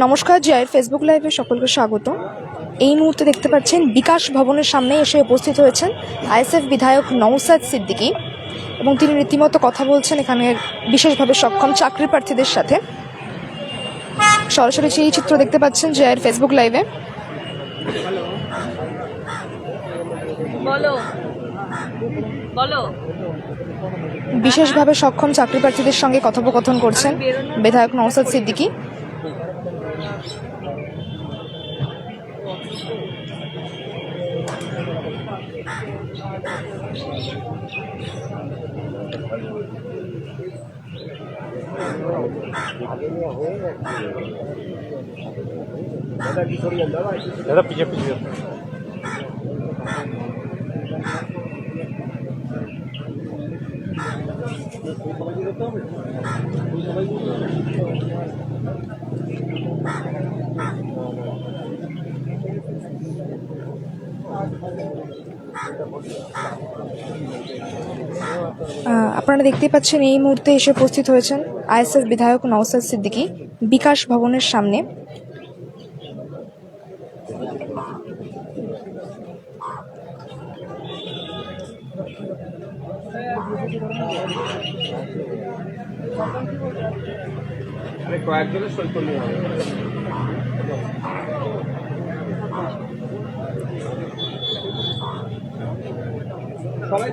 নমস্কার, জয়ের ফেসবুক লাইভে সকলকে স্বাগত। এই মুহূর্তে দেখতে পাচ্ছেন বিকাশ ভবনের সামনে এসে উপস্থিত হয়েছেন আইএসএফ বিধায়ক নওশাদ সিদ্দিকী এবং তিনি রীতিমতো কথা বলছেন এখানের বিশেষভাবে সক্ষম চাকরি প্রার্থীদের সাথে। সরাসরি সেই চিত্র দেখতে পাচ্ছেন জয়ের ফেসবুক লাইভে। বিশেষভাবে সক্ষম চাকরি প্রার্থীদের সঙ্গে কথোপকথন করছেন বিধায়ক নওশাদ সিদ্দিকী। पीछे पीछे আপনারা দেখতেই পাচ্ছেন এই মুহূর্তে এসে উপস্থিত হয়েছেন আইএসএফ বিধায়ক নওশাদ সিদ্দিকী বিকাশ ভবনের সামনে। কয়েকজনের সই করলে হবে। সবাই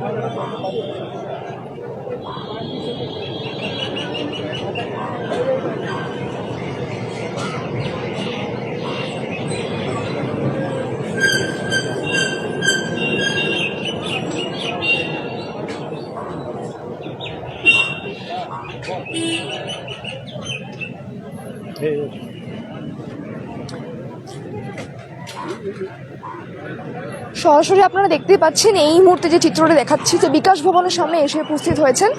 সরাসরি আপনারা দেখতেই পাচ্ছেন এই মুহূর্তে যে চিত্রটা দেখাচ্ছি যে বিকাশ ভবনের সামনে এসে উপস্থিত হয়েছেন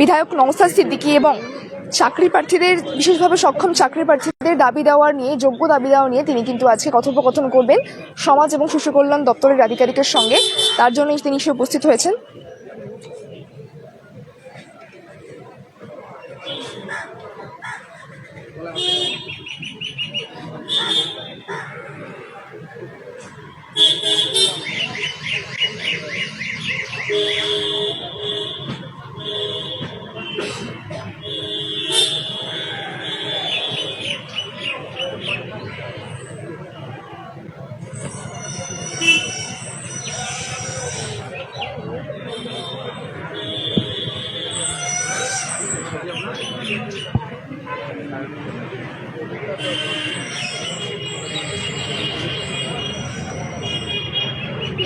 বিধায়ক নওশাদ সিদ্দিকী এবং চাকরি প্রার্থীদের বিশেষভাবে সক্ষম চাকরি প্রার্থীদের দাবি দেওয়ার নিয়ে যোগ্য দাবি দেওয়া নিয়ে তিনি কিন্তু আজকে কথোপকথন করবেন সমাজ এবং শিশু কল্যাণ দপ্তরের আধিকারিকের সঙ্গে। তার জন্যই তিনি এসে উপস্থিত হয়েছেন।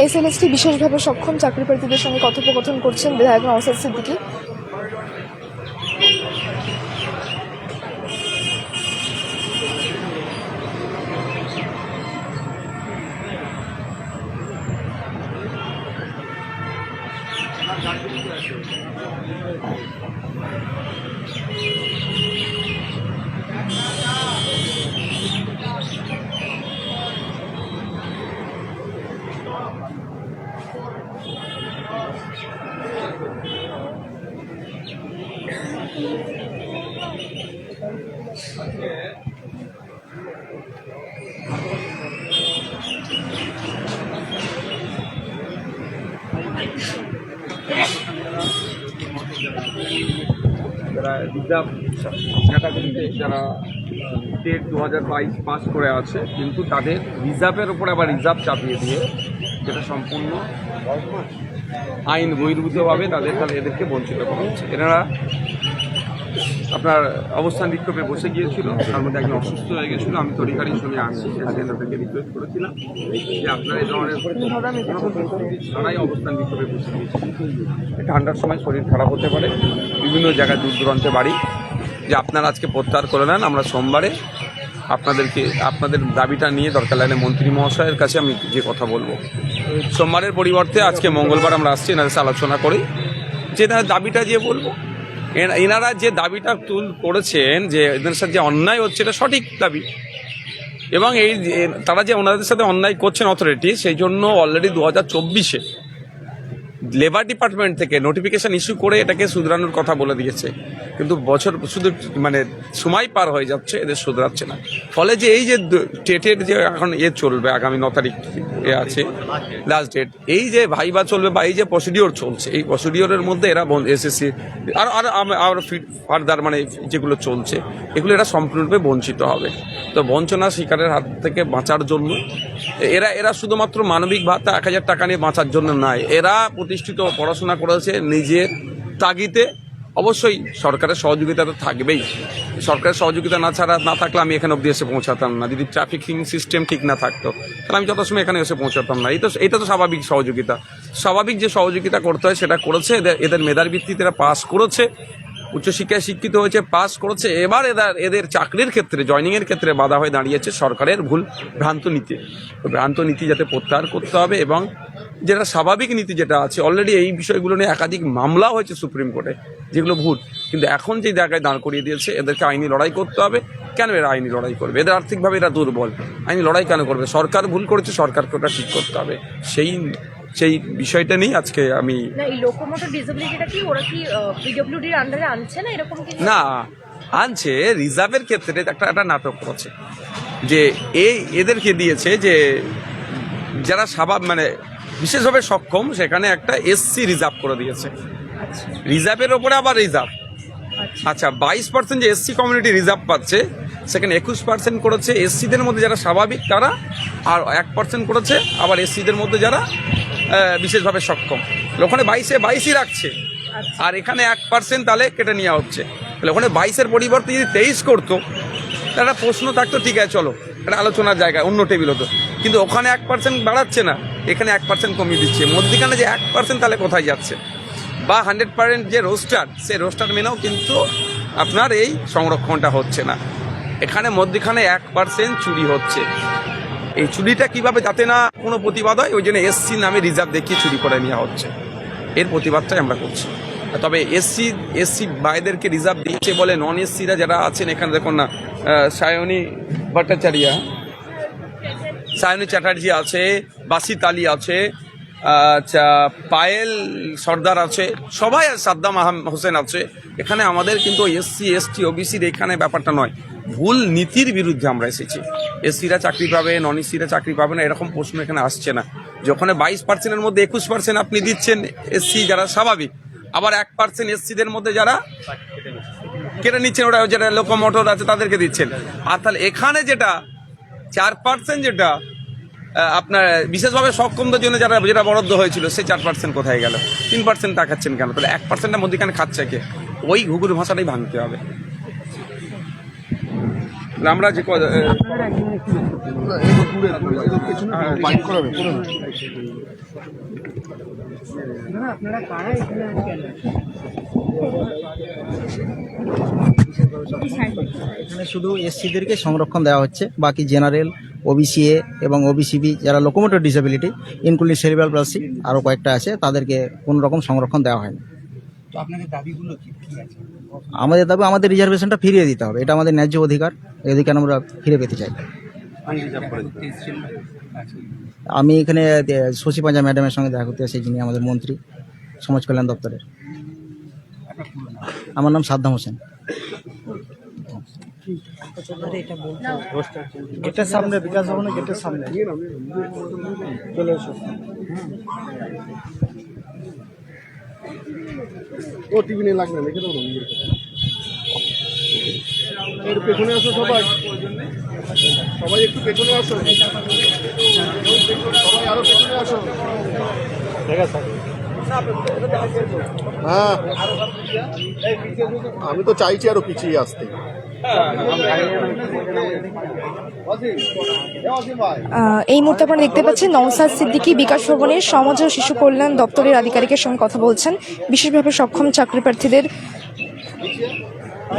এসএলএসটি বিশেষভাবে সক্ষম চাকরি প্রার্থীদের সঙ্গে কথোপকথন করছেন বিধায়ক নওশাদ সিদ্দিকী। যারা রিজার্ভ ক্যাটাগরিতে যারা টেট 2022 পাস করে আছে কিন্তু তাদের রিজার্ভের উপরে আবার রিজার্ভ চাপিয়ে দিয়ে যেটা সম্পূর্ণ আইন বহির্ভূতভাবে এদেরকে বঞ্চিত করা হচ্ছে। এনারা আপনার অবস্থান বিক্ষোভে বসে গিয়েছিল, তার মধ্যে একজন অসুস্থ হয়ে গেছিলো। আমি তড়িঘড়ি শুনে আসছি, এনাদেরকে রিকোয়েস্ট করেছিলাম যে আপনারা এই ধরনের তারাই অবস্থান বিক্ষোভে বসে গিয়েছিল। ঠান্ডার সময় শরীর খারাপ হতে পারে, বিভিন্ন জায়গায় দূর দূরান্তে বাড়ি, যে আপনারা আজকে প্রত্যাহার করে নেন। আমরা সোমবারে আপনাদের দাবিটা নিয়ে দরকার লাগলে মন্ত্রী মহাশয়ের কাছে আমি যে কথা বলবো। সোমবারের পরিবর্তে আজকে মঙ্গলবার আমরা আসছি, এনাদের সাথে আলোচনা করি যে দাবিটা যে বলবো। এনারা যে দাবিটা করেছেন যে এদের সাথে যে অন্যায় হচ্ছে এটা সঠিক দাবি, এবং এই তারা যে ওনাদের সাথে অন্যায় করছেন অথরিটি, সেই জন্য অলরেডি লেবার ডিপার্টমেন্ট থেকে নোটিফিকেশন ইস্যু করে এটাকে শুধরানোর কথা বলে দিয়েছে, কিন্তু বছর শুধু মানে সময় পার হয়ে যাচ্ছে, এদের শুধরাচ্ছে না। ফলে যে এই যে টেটের যে এখন চলবে আগামী 9 তারিখ আছে লাস্ট ডেট, এই যে ভাইবা চলবে বা এই যে প্রসিডিওর চলছে, এই প্রসিডিওরের মধ্যে এরা এসএসসি আর ফার্দার মানে যেগুলো চলছে এগুলো এরা সম্পূর্ণরূপে বঞ্চিত হবে। তো বঞ্চনা শিকারের হাত থেকে বাঁচার জন্য এরা শুধুমাত্র মানবিক ভাতা 1000 টাকা নিয়ে বাঁচার জন্য নয়, এরা প্রতিষ্ঠিত পড়াশোনা করেছে নিজের তাগিদে। অবশ্যই সরকারের সহযোগিতা তো থাকবেই, সরকারের সহযোগিতা না থাকলে আমি এখানে অবধি এসে পৌঁছাতাম না। যদি ট্রাফিকিং সিস্টেম ঠিক না থাকতো তাহলে আমি যত সময় এখানে এসে পৌঁছাতাম না। এটা তো স্বাভাবিক সহযোগিতা, স্বাভাবিক যে সহযোগিতা করতে হয় সেটা করেছে। এদের মেধার ভিত্তিতে এরা পাস করেছে, উচ্চশিক্ষায় শিক্ষিত হয়েছে, পাস করেছে। এবার এদের চাকরির ক্ষেত্রে জয়নিংয়ের ক্ষেত্রে বাধা হয়ে দাঁড়িয়েছে সরকারের ভ্রান্ত নীতি যাতে প্রত্যাহার করতে হবে, এবং যেটা স্বাভাবিক নীতি যেটা আছে অলরেডি এই বিষয়গুলো নিয়ে একাধিক মামলা হয়েছে সুপ্রিম কোর্টে যেগুলো ভুল, কিন্তু এখন যে জায়গায় দাঁড় করিয়ে দিয়েছে এদেরকে আইনি লড়াই করতে হবে। কেন এরা আইনি লড়াই করবে? এদের আর্থিকভাবে এরা দুর্বল, আইনি লড়াই কেন করবে? সরকার ভুল করেছে, সরকারকে ওটা ঠিক করতে হবে। সেই বিষয়টা নিয়ে আজকে আমি এই লোকোমোটর ডিসেবিলিটিটা কি ওরা কি পিডব্লিউডির আন্ডারে আনছে না এরকম কি? না, আনছে। রিজার্ভের ক্ষেত্রে একটা নাটক করেছে যে এদেরকে দিয়েছে যে যারা মানে বিশেষভাবে সক্ষম সেখানে একটা এসসি রিজার্ভ করে দিয়েছে, রিজার্ভের ওপরে আবার রিজার্ভ। আচ্ছা, 22% যে এসসি কমিউনিটি রিজার্ভ পাচ্ছে সেখানে 21% করেছে এসসিদের মধ্যে যারা স্বাভাবিক তারা, আর 1% করেছে আবার এসসিদের মধ্যে যারা বিশেষভাবে সক্ষম। ওখানে 22 রাখছে, আর এখানে 1% তাহলে কেটে নেওয়া হচ্ছে। তাহলে ওখানে 22-এর পরিবর্তে যদি 23 করতো তাহলে প্রশ্ন থাকতো, ঠিক আছে চলো এটা আলোচনার জায়গায় অন্য টেবিল হতো, কিন্তু ওখানে 1% বাড়াচ্ছে না, এখানে 1% কমিয়ে দিচ্ছে। মধ্যিখানে যে 1% তাহলে কোথায় যাচ্ছে? বা 100% যে রোস্টার, সেই রোস্টার মেনেও কিন্তু আপনার এই সংরক্ষণটা হচ্ছে না। এখানে মধ্যিখানে 1% চুরি হচ্ছে। এই চুরিটা কিভাবে যাতে না কোনো প্রতিবাদ হয়, ওই জন্য এসসি নামে রিজার্ভ দেখিয়ে চুরি করে নেওয়া হচ্ছে। এর প্রতিবাদটাই আমরা করছি। তবে এসসি ভাইদেরকে রিজার্ভ দিয়েছে বলে নন এসসিরা যারা আছেন এখানে দেখুন না, সায়নী চ্যাটার্জি আছে, বাসিত আলী আছে, আচ্ছা পায়েল সর্দার আছে, সবাই, সাদ্দাম হোসেন আছে। এখানে আমাদের কিন্তু এসসি এসটি ওবিসির এখানে ব্যাপারটা নয়, ভুল নীতির বিরুদ্ধে আমরা এসেছি। এসসিরা চাকরি পাবে, নন এসসিরা চাকরি পাবে না, এরকম প্রশ্ন এখানে আসছে না। যখন 22%-এর মধ্যে 21% আপনি দিচ্ছেন এসসি যারা স্বাভাবিক, আবার 1% এসসিদের মধ্যে যারা কেটে নিচ্ছেন, ওটা যেটা লোকোমোটর আছে তাদেরকে দিচ্ছেন। আর তাহলে এখানে যেটা 4% যেটা আপনার বিশেষভাবে সক্ষমদের জন্য যেটা বরাদ্দ হয়েছিল, সেই 4% কোথায় গেল? 3% টাকাচ্ছেন কেন? তাহলে 1%-টা মধ্যখানে খাচ্ছে কে? ওই ঘুঘুর ভাষাটাই ভাঙতে হবে। আমরা যে এখানে শুধু এসসিদেরকে সংরক্ষণ দেওয়া হচ্ছে, বাকি জেনারেল, ওবিসিএ এবং ওবিসিবি যারা locomotor disability including cerebral palsy আরও কয়েকটা আছে, তাদেরকে কোনো রকম সংরক্ষণ দেওয়া হয়নি। তো আপনাদের দাবিগুলো কি আছে? আমাদের দাবি আমাদের রিজার্ভেশনটা ফিরিয়ে দিতে হবে, এটা আমাদের ন্যায্য অধিকার, এই অধিকার আমরা ফিরে পেতে চাই। আমি এখানে শশী পাঞ্জা ম্যাডামের সঙ্গে দেখা করতে আসি, যিনি আমাদের মন্ত্রী সমাজ কল্যাণ দপ্তরের। আমার নাম সাদ্দাম হোসেন। গেটের সামনে, বিকাশ ভবনের গেটের সামনে চলে এসো। ও টিভি নিয়ে লাগবে, লিখে দেবো। এর পেছনে আসো সবাই, সবাই একটু পেছনে আসো, সবাই আরো পেছনে আসো। ঠিক আছে। হ্যাঁ, আমি তো চাইছি আরো পিছিয়ে আসতে। এই মুহূর্তে আপনারা দেখতে পাচ্ছেন নওশাদ সিদ্দিকী বিকাশ ভবনের সমাজ ও শিশু কল্যাণ দপ্তরের আধিকারিকের সঙ্গে কথা বলছেন বিশেষভাবে সক্ষম চাকরি প্রার্থীদের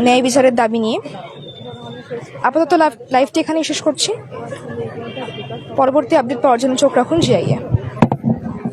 ন্যায় বিচারের দাবি নিয়ে। আপাতত লাইভটি এখানেই শেষ করছি। পরবর্তী আপডেট পাওয়ার জন্য চোখ রাখুন জিআইএ।